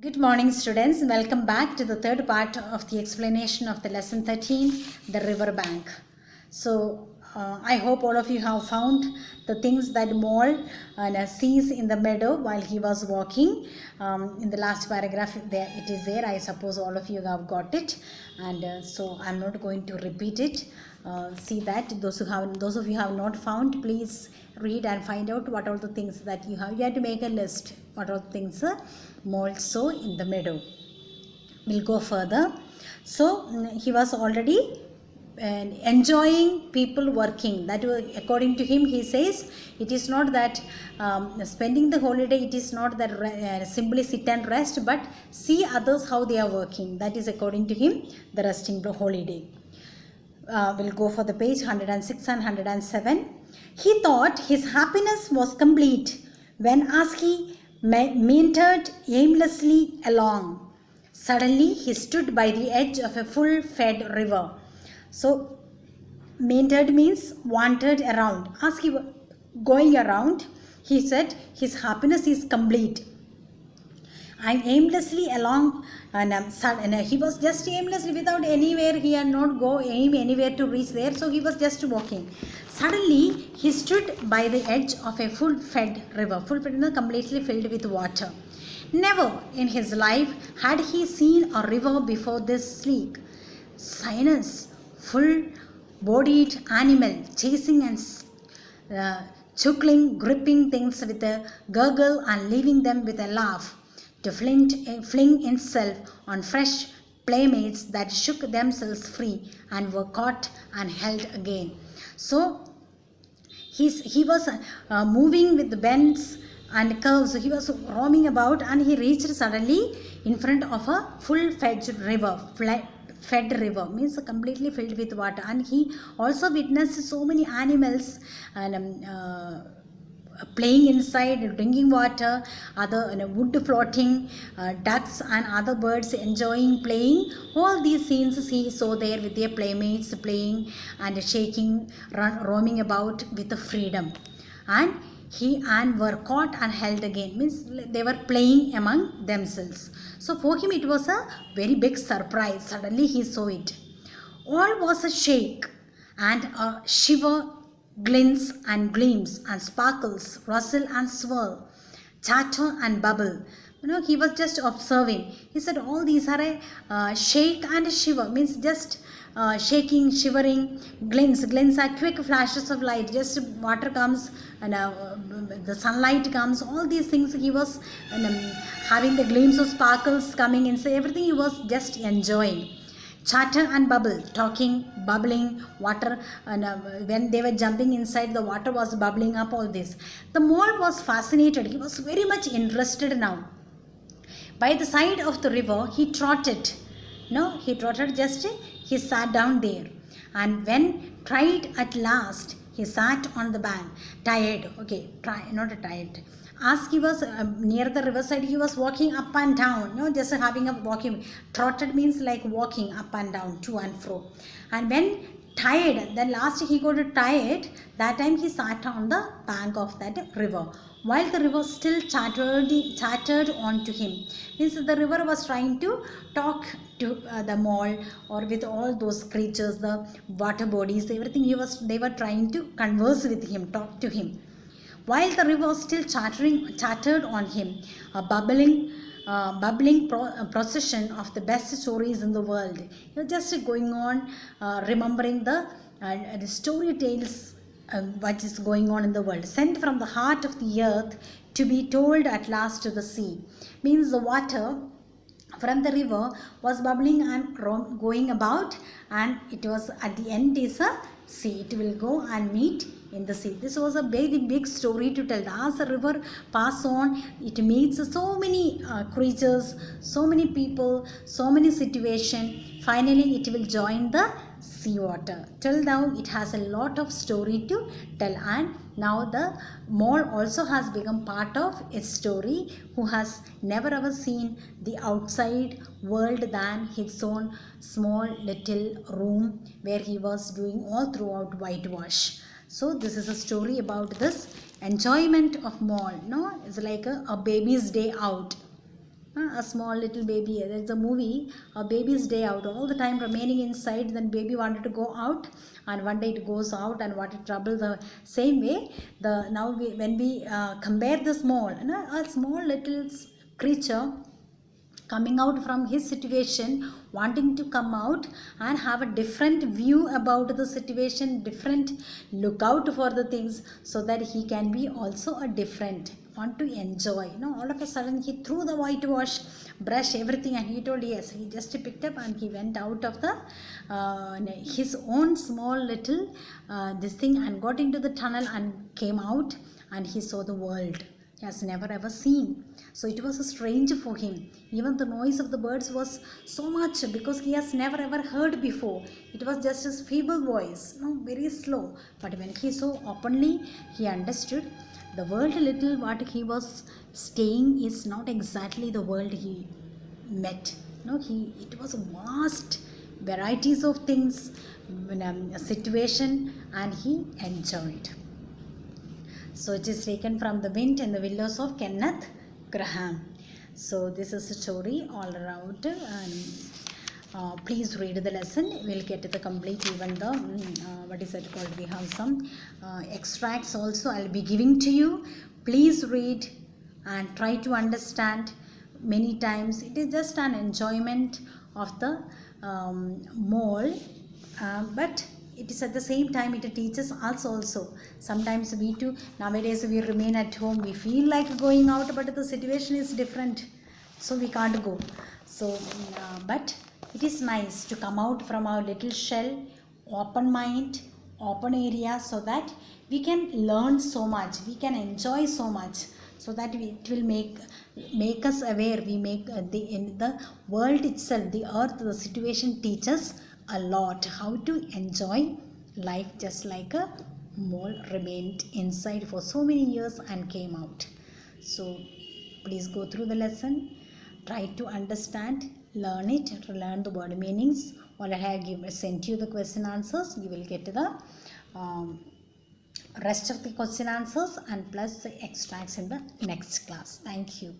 Good morning, students. Welcome back to the third part of the explanation of the lesson 13, the river bank. So, I hope all of you have found the things that Mole sees in the meadow while he was walking. In the last paragraph, there it is there. I suppose all of you have got it, and so I'm not going to repeat it. See that those of you who have not found, please read and find out what are the things that you have. You have to make a list. What are the things Mole saw in the meadow? We'll go further. So he was already enjoying people working. That according to him, he says it is not that spending the holiday, it is not that simply sit and rest, but see others how they are working. That is according to him the resting holiday. We'll go for the page 106 and 107. He thought his happiness was complete when, as he meandered aimlessly along, suddenly he stood by the edge of a full-fed river. So, meandered means wandered around. As he was going around, he said his happiness is complete. And aimlessly along, and he was just aimlessly without anywhere. He had not aim anywhere to reach there, so he was just walking. Suddenly, he stood by the edge of a full-fed river. Full-fed means completely filled with water. Never in his life had he seen a river before this sleek, sinuous, full-bodied animal chasing and chuckling, gripping things with a gurgle and leaving them with a laugh, to fling itself on fresh playmates that shook themselves free and were caught and held again. So he was moving with the bends and curves. So he was roaming about, and he reached suddenly in front of a full-fed river. Fed river means completely filled with water, and he also witnessed so many animals and playing inside, drinking water, other wood floating, ducks and other birds enjoying playing. All these scenes he saw there with their playmates playing and shaking, roaming about with the freedom. And were caught and held again, means they were playing among themselves. So for him it was a very big surprise. Suddenly he saw it. All was a shake and a shiver, glints and gleams and sparkles, rustle and swirl, chatter and bubble. He was just observing. He said all these are a shake and a shiver, means just shaking, shivering, glints. Glints are quick flashes of light. Just water comes and the sunlight comes. All these things he was having the gleams of sparkles coming in. So everything he was just enjoying. Chatter and bubble, talking, bubbling, water, and when they were jumping inside, the water was bubbling up, all this. The mole was fascinated. He was very much interested now. By the side of the river, he trotted. He sat down there. And when tried at last, he sat on the bank, tired. Not tired. As he was near the riverside, he was walking up and down, just having a walking. Trotted means like walking up and down, to and fro. And when tired, then last he got tired, that time he sat on the bank of that river. While the river still chattered on to him. Means the river was trying to talk to the mole, or with all those creatures, the water bodies, everything they were trying to converse with him, talk to him. While the river still chattered on him, a bubbling procession of the best stories in the world. He was just going on, remembering the story tales what is going on in the world, sent from the heart of the earth to be told at last to the sea. Means the water from the river was bubbling and going about, and it was at the end is a sea. It will go and meet in the sea. This was a very big story to tell. As the river passes on, it meets so many creatures, so many people, so many situations. Finally, it will join the sea water. Till now, it has a lot of story to tell, and now the mole also has become part of its story, who has never ever seen the outside world than his own small little room where he was doing all throughout whitewash. So this is a story about this enjoyment of mole. It's like a baby's day out. A small little baby. There's a movie, A Baby's Day Out. All the time remaining inside, then baby wanted to go out, and one day it goes out and what trouble. The same way, when we compare the small, a small little creature coming out from his situation, wanting to come out and have a different view about the situation, different look out for the things, so that he can be also a different, want to enjoy. All of a sudden he threw the whitewash brush, everything, and he told yes. He just picked up and he went out of the his own small little this thing, and got into the tunnel and came out, and he saw the world he has never ever seen. So it was strange for him. Even the noise of the birds was so much, because he has never ever heard before. It was just his feeble voice, very slow. But when he saw openly, he understood the world little what he was staying is not exactly the world he met. It was vast varieties of things, a situation, and he enjoyed. So it is taken from The Wind and the Willows of Kenneth Grahame. So this is a story all around, and please read the lesson. We'll get the complete, even the what is it called, we have some extracts also I'll be giving to you. Please read and try to understand many times. It is just an enjoyment of the mole, but it is at the same time it teaches us also. Sometimes we too, nowadays we remain at home, we feel like going out, but the situation is different, so we can't go. So but it is nice to come out from our little shell, open mind, open area, so that we can learn so much, we can enjoy so much, so that it will make us aware. We make in the world itself, the earth, the situation teaches a lot how to enjoy life, just like a mole remained inside for so many years and came out. So please go through the lesson, try to understand, learn it, learn the word meanings. Or I have sent you the question answers. You will get the rest of the question answers and plus the extracts in the next class. Thank you.